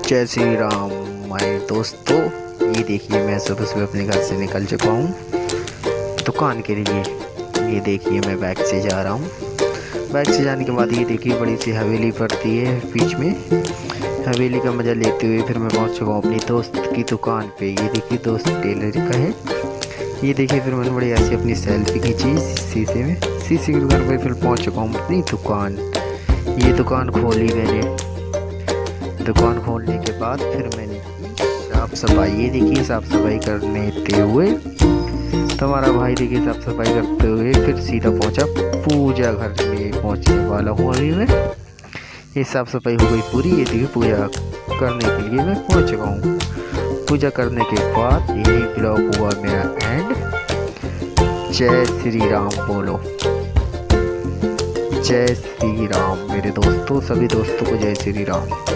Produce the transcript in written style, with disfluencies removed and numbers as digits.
जय श्री राम मेरे दोस्तों। ये देखिए मैं सुबह सुबह अपने घर से निकल चुका हूँ दुकान के लिए। ये देखिए मैं बाइक से जा रहा हूँ। बाइक से जाने के बाद ये देखिए बड़ी सी हवेली पड़ती है बीच में। हवेली का मज़ा लेते हुए फिर मैं पहुँच चुका हूँ अपनी दोस्त की दुकान पे। ये देखिए दोस्त टेलर का है। ये देखिए फिर मैंने बड़ी ऐसी अपनी सेल्फी खींची शीशे में। शीशे की दुकान पर फिर पहुँच चुका हूँ अपनी दुकान। ये दुकान खोली मैंने। दुकान खोलने के बाद फिर मैंने साफ़ सफाई, ये देखिए साफ़ सफाई करने हुए तो हमारा भाई देखिए साफ़ सफाई करते हुए फिर सीधा पहुंचा पूजा घर में पहुंचने वाला हूँ अभी मैं। ये साफ़ सफाई हो गई पूरी। ये देखिए पूजा करने के लिए मैं पहुंच चुका हूँ। पूजा करने के बाद यही ब्लॉग हुआ मेरा एंड। जय श्री राम बोलो। जय श्री राम मेरे दोस्तों, सभी दोस्तों को जय श्री राम।